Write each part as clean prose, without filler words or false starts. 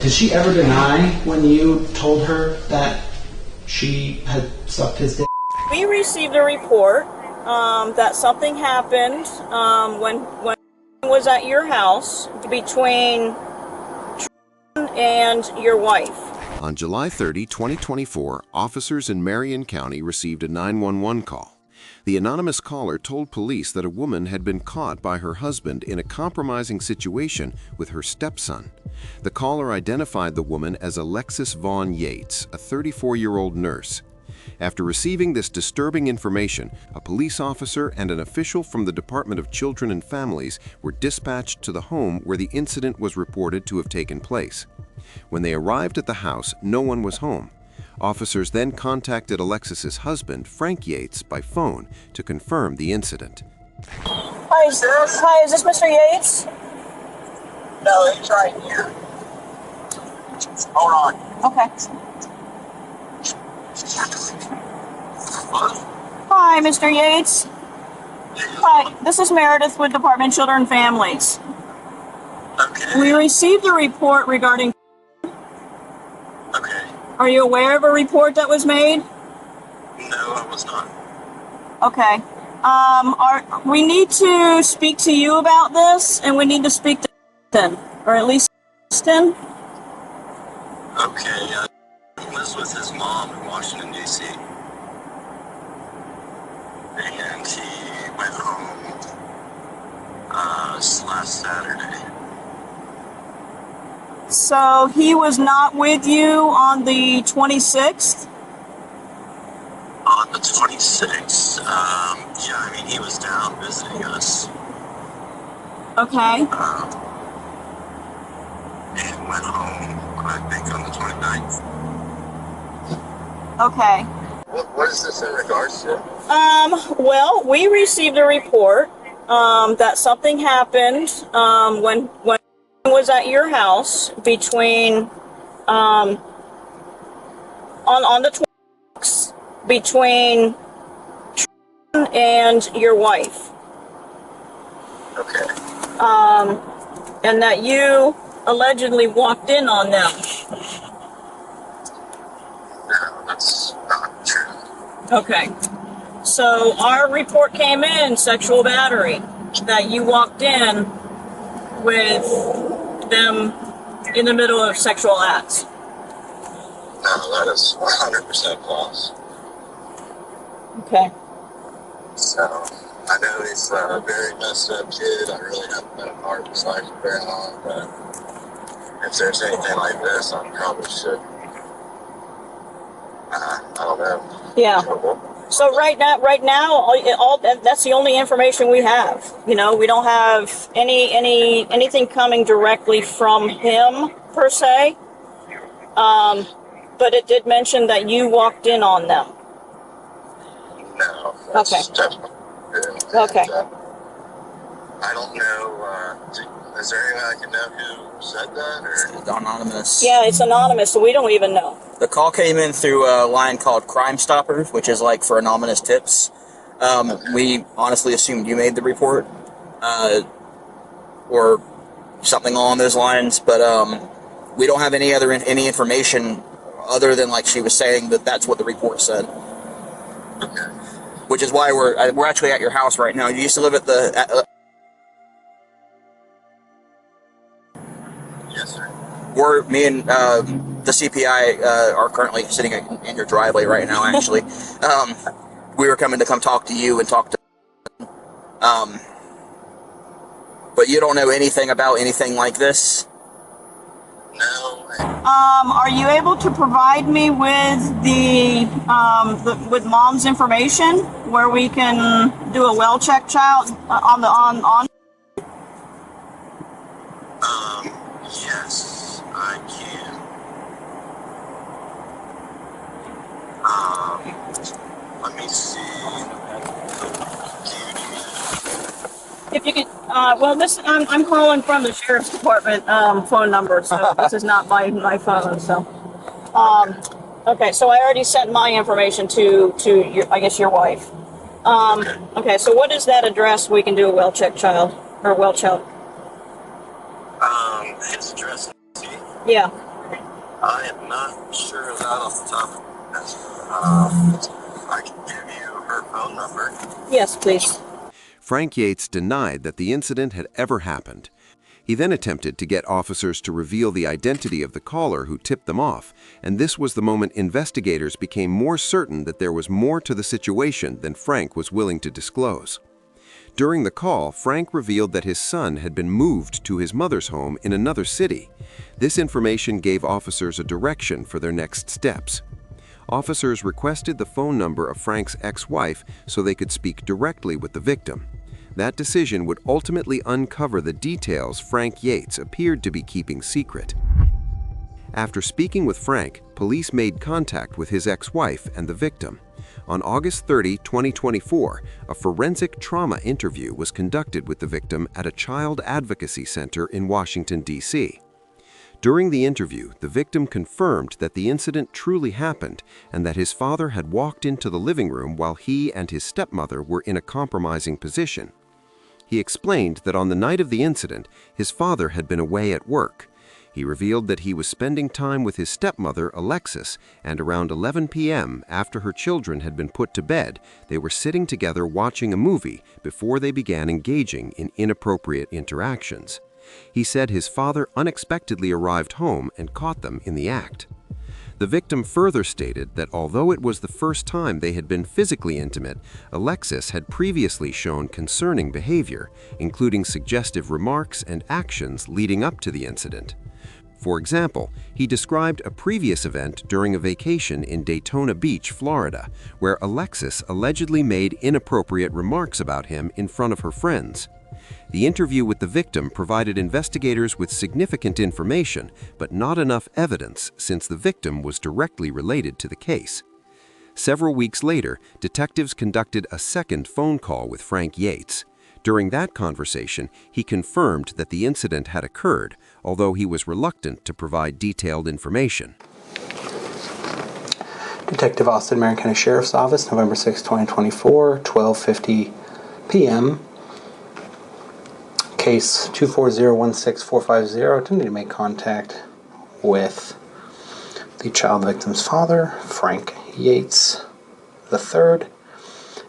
Did she ever deny when you told her that she had sucked his dick? We received a report that something happened when he was at your house between and your wife. On July 30, 2024, officers in Marion County received a 911 call. The anonymous caller told police that a woman had been caught by her husband in a compromising situation with her stepson. The caller identified the woman as Alexis Von Yates, a 34-year-old nurse. After receiving this disturbing information, a police officer and an official from the Department of Children and Families were dispatched to the home where the incident was reported to have taken place. When they arrived at the house, no one was home. Officers then contacted Alexis's husband, Frank Yates, by phone to confirm the incident. Hi, is this Mr. Yates? No, he's right here. Hold on. Okay. Hi, Mr. Yates. Hi, this is Meredith with Department of Children and Families. Okay. We received a report regarding... Okay. Are you aware of a report that was made? No, I was not. Okay. We need to speak to you about this, and we need to speak to Stepson, or at least Stepson. Okay, I was with his mom in Washington, D.C. And he went home last Saturday. So he was not with you on the 26th? On the 26th, yeah, I mean, he was down visiting us. Okay. And went home, I think, on the 29th. Okay. What is this in regards to? Well, we received a report that something happened when he was at your house between on the 26th between and your wife. Okay. And that you allegedly walked in on them. No, that's not true. Okay. So our report came in, sexual battery, that you walked in with them in the middle of sexual acts. No, that is 100% false. Okay. So, I know he's a very messed up kid. I really haven't been a part of his life for very long, but if there's anything like this, I probably should. I don't know. Yeah. So right now, all that's the only information we have. You know, we don't have anything coming directly from him per se. But it did mention that you walked in on them. No. That's Okay. definitely true. Okay. And, I don't know. Is there anyone I can know who said that? Or? It's anonymous. Yeah, it's anonymous, so we don't even know. The call came in through a line called Crime Stoppers, which is like for anonymous tips. We honestly assumed you made the report, or something along those lines, but we don't have any information other than, like she was saying, that's what the report said. Okay. Which is why we're actually at your house right now. You used to live at the. Yes, sir. Me and the CPI are currently sitting in your driveway right now, actually. We were coming to come talk to you and talk to... but you don't know anything about anything like this? No. Are you able to provide me with with mom's information where we can do a well check child on? Yes, I can. Let me see. If you could, well, I'm calling from the sheriff's department phone number, so this is not my phone. So, okay, so I already sent my information to your, I guess, your wife. Okay, so what is that address? We can do a well check child or well child. His address. Yeah. I am not sure of that off the top of my head. I can give you her phone number. Yes, please. Frank Yates denied that the incident had ever happened. He then attempted to get officers to reveal the identity of the caller who tipped them off, and this was the moment investigators became more certain that there was more to the situation than Frank was willing to disclose. During the call, Frank revealed that his son had been moved to his mother's home in another city. This information gave officers a direction for their next steps. Officers requested the phone number of Frank's ex-wife so they could speak directly with the victim. That decision would ultimately uncover the details Frank Yates appeared to be keeping secret. After speaking with Frank, police made contact with his ex-wife and the victim. On August 30, 2024, a forensic trauma interview was conducted with the victim at a child advocacy center in Washington, D.C. During the interview, the victim confirmed that the incident truly happened and that his father had walked into the living room while he and his stepmother were in a compromising position. He explained that on the night of the incident, his father had been away at work. He revealed that he was spending time with his stepmother, Alexis, and around 11 p.m., after her children had been put to bed, they were sitting together watching a movie before they began engaging in inappropriate interactions. He said his father unexpectedly arrived home and caught them in the act. The victim further stated that although it was the first time they had been physically intimate, Alexis had previously shown concerning behavior, including suggestive remarks and actions leading up to the incident. For example, he described a previous event during a vacation in Daytona Beach, Florida, where Alexis allegedly made inappropriate remarks about him in front of her friends. The interview with the victim provided investigators with significant information, but not enough evidence since the victim was directly related to the case. Several weeks later, detectives conducted a second phone call with Frank Yates. During that conversation, he confirmed that the incident had occurred, although he was reluctant to provide detailed information. Detective Austin, Marion County Sheriff's Office, November 6, 2024, 12:50 p.m. Case 240-16450, attempting to make contact with the child victim's father, Frank Yates III,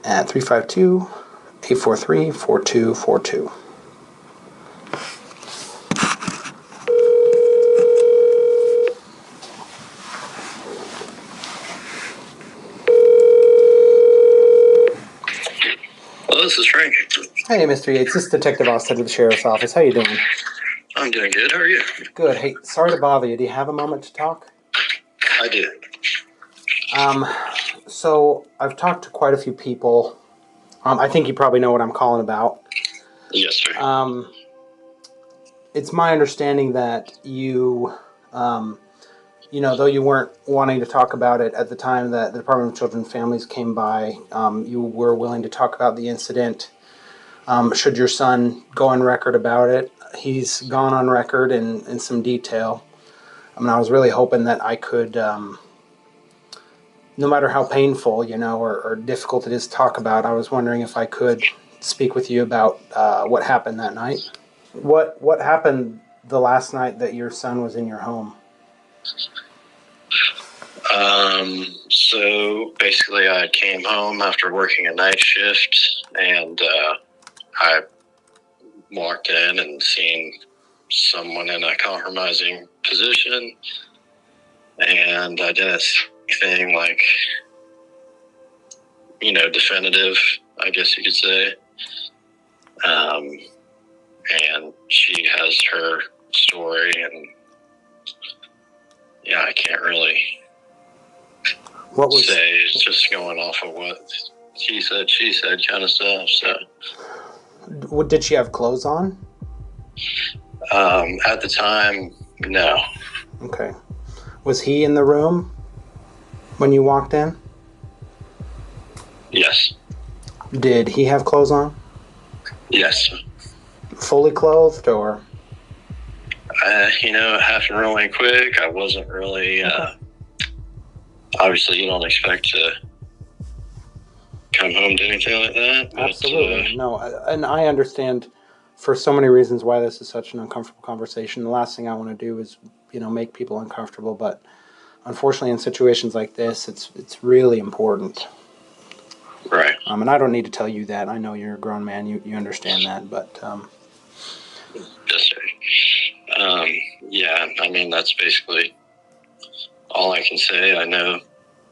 at 352-843-4242. Hello, this is Frank. Hey, Mr. Yates, this is Detective Austin with the Sheriff's Office. How you doing? I'm doing good. How are you? Good. Hey, sorry to bother you. Do you have a moment to talk? I do. So I've talked to quite a few people. I think you probably know what I'm calling about. Yes, sir. It's my understanding that you, though you weren't wanting to talk about it at the time that the Department of Children and Families came by, you were willing to talk about the incident. Should your son go on record about it? He's gone on record in some detail. I was really hoping that I could, no matter how painful, or difficult it is to talk about, I was wondering if I could speak with you about what happened that night. What happened the last night that your son was in your home? So basically I came home after working a night shift, and I walked in and seen someone in a compromising position, and I didn't see anything like, definitive, I guess you could say. And she has her story, and yeah, I can't really say. It's just going off of what he said, she said kind of stuff. So, did she have clothes on? At the time, no. Okay. Was he in the room when you walked in? Yes. Did he have clothes on? Yes. Fully clothed, or? It happened really quick. I wasn't really, obviously you don't expect to come home to anything like that. But, absolutely. No, and I understand for so many reasons why this is such an uncomfortable conversation. The last thing I want to do is make people uncomfortable, but unfortunately in situations like this, it's really important. Right. And I don't need to tell you that. I know you're a grown man. You understand that, but Yes, sir. Yeah, I mean, that's basically all I can say. I know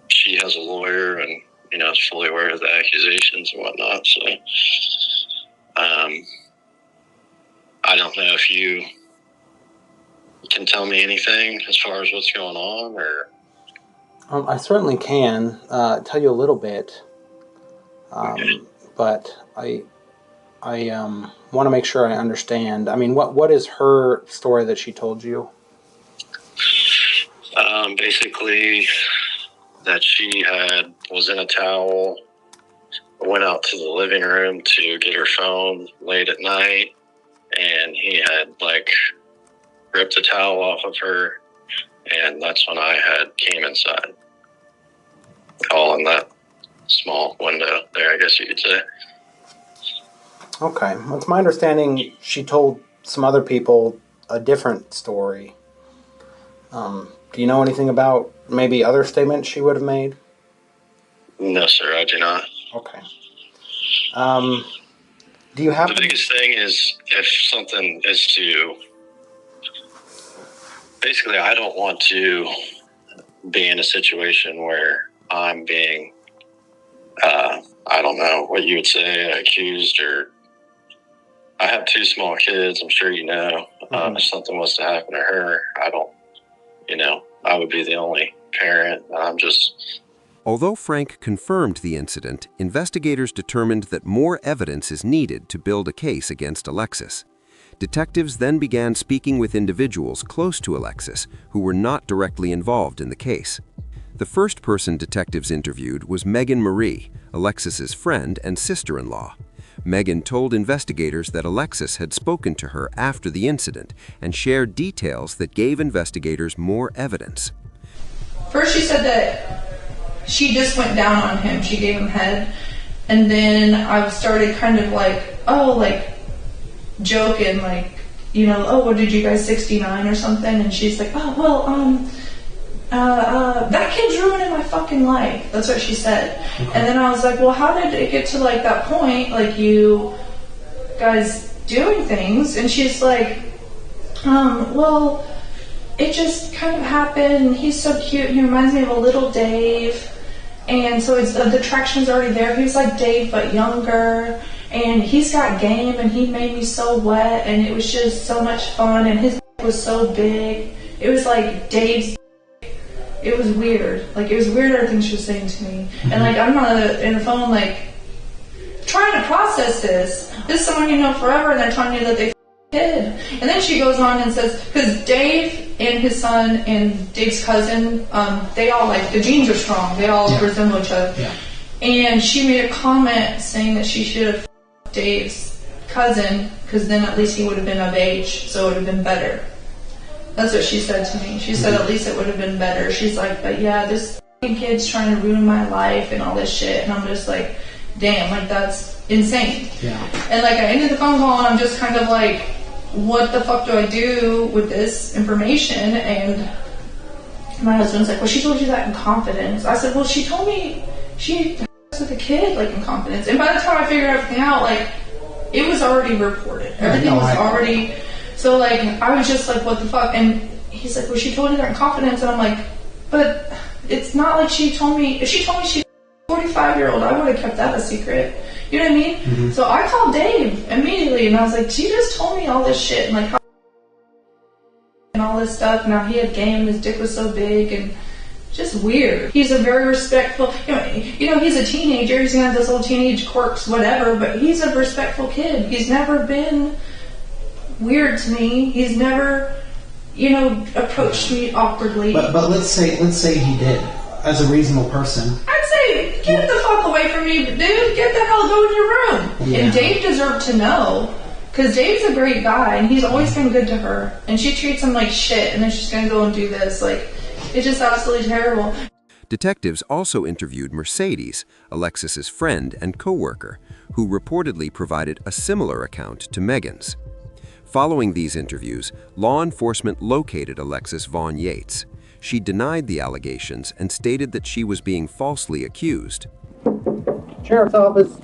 she has a lawyer and, is fully aware of the accusations and whatnot. So, I don't know if you can tell me anything as far as what's going on, or... I certainly can tell you a little bit, Okay. but I want to make sure I understand. I mean, what is her story that she told you? Basically, that she was in a towel, went out to the living room to get her phone late at night, and he had ripped the towel off of her, and that's when I came inside, all in that small window there, I guess you could say. Okay, well, it's my understanding she told some other people a different story. Do you know anything about maybe other statements she would have made? No, sir, I do not. Okay. Do you have... The biggest thing is if something is to... Basically, I don't want to be in a situation where I'm being, I don't know what you would say, accused, or... I have 2 small kids, I'm sure you know. If something was to happen to her, I would be the only parent. I'm just... Although Frank confirmed the incident, investigators determined that more evidence is needed to build a case against Alexis. Detectives then began speaking with individuals close to Alexis who were not directly involved in the case. The first person detectives interviewed was Megan Marie, Alexis's friend and sister-in-law. Megan told investigators that Alexis had spoken to her after the incident and shared details that gave investigators more evidence. First, she said that she just went down on him. She gave him head. And then I started kind of joking, oh, what did you guys, 69 or something? And she's like, oh, well, that kid's ruining my fucking life. That's what she said. And then I was like, well, how did it get to that point, you guys doing things? And she's like, well, it just kind of happened. He's so cute. He reminds me of a little Dave. And so the attraction's already there. He was like Dave, but younger. And he's got game, and he made me so wet. And it was just so much fun. And his was so big. It was like Dave's. It was weird. It was weird everything she was saying to me. And I'm in the phone trying to process this. This is someone you know forever, and they're telling you that they kid. And then she goes on and says, because Dave and his son and Dave's cousin, they all the genes are strong. They all resemble each other. Yeah. And she made a comment saying that she should have Dave's cousin, because then at least he would have been of age, so it would have been better. That's what she said to me. She said at least it would have been better. She's like, but yeah, this kid's trying to ruin my life and all this shit. And I'm just like, damn, that's insane. Yeah. And I ended the phone call, and I'm just kind of what the fuck do I do with this information? And my husband's like, well, she told you that in confidence. I said, well, she told me she with a kid in confidence. And by the time I figured everything out, it was already reported. Everything was already... So, I was just what the fuck? And he's like, well, she told you that in confidence. And I'm like, but it's not like she told me. If she told me she's a 45-year-old, I would have kept that a secret. You know what I mean? Mm-hmm. So I called Dave immediately, and I was like, she just told me all this shit, and how and all this stuff. Now he had game, his dick was so big, and just weird. He's a very respectful, you know, he's a teenager. He's gonna have those little teenage quirks, whatever. But he's a respectful kid. He's never been weird to me. He's never, approached me awkwardly. But let's say he did, as a reasonable person. I'd say, get the fuck away from me, dude. Get the hell, go in your room. Yeah. And Dave deserved to know, because Dave's a great guy, and he's always been good to her. And she treats him like shit, and then she's gonna go and do this. It's just absolutely terrible. Detectives also interviewed Mercedes, Alexis's friend and co-worker, who reportedly provided a similar account to Megan's. Following these interviews, law enforcement located Alexis Von Yates. She denied the allegations and stated that she was being falsely accused. Sheriff's Office.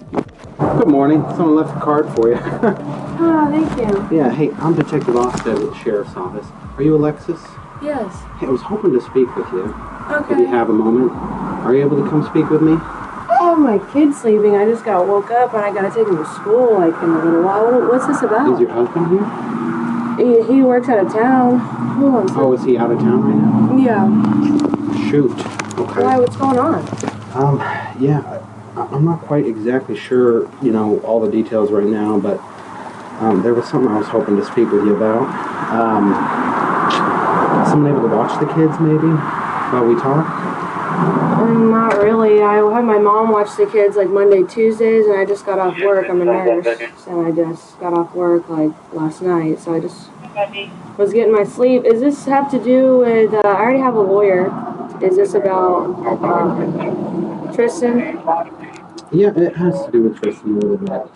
Good morning. Someone left a card for you. Oh, thank you. Yeah, hey, I'm Detective Ofsted with the Sheriff's Office. Are you Alexis? Yes. Hey, I was hoping to speak with you. Okay. If you have a moment. Are you able to come speak with me? Oh, my kid's sleeping. I just got woke up and I gotta take him to school like in a little while. What's this about? Is your husband here? He works out of town. Hold on. Oh, is he out of town right now? Yeah. Shoot. Okay. Why? What's going on? Yeah, I'm not quite exactly sure, all the details right now, but there was something I was hoping to speak with you about. Someone able to watch the kids, maybe, while we talk? Not really. I had my mom watch the kids like Monday, Tuesdays, and I just got off work. I'm a nurse, and I just got off work like last night, so I just was getting my sleep. Does this have to do with, I already have a lawyer. Is this about Tristan? Yeah, it has to do with Tristan a little bit.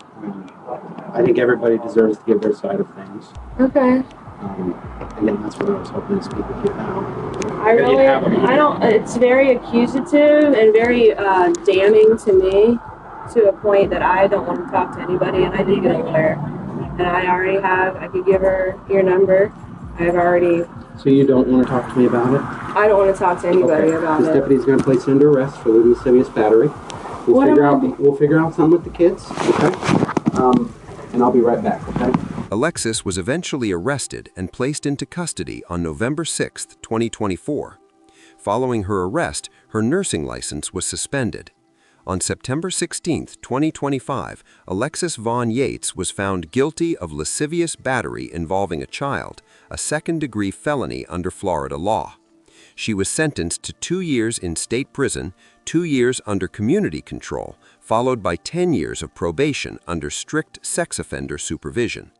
I think everybody deserves to give their side of things. Okay. Again, that's what I was hoping to speak with you about. It's very accusative and very damning to me to a point that I don't want to talk to anybody, and I did get a lawyer. And I could give her your number. So you don't want to talk to me about it? I don't want to talk to anybody about This it. deputy's going to place you under arrest for the lascivious battery. We'll figure out something with the kids, okay? And I'll be right back, okay? Alexis was eventually arrested and placed into custody on November 6, 2024. Following her arrest, her nursing license was suspended. On September 16, 2025, Alexis Von Yates was found guilty of lascivious battery involving a child, a second-degree felony under Florida law. She was sentenced to 2 years in state prison, 2 years under community control, followed by 10 years of probation under strict sex offender supervision.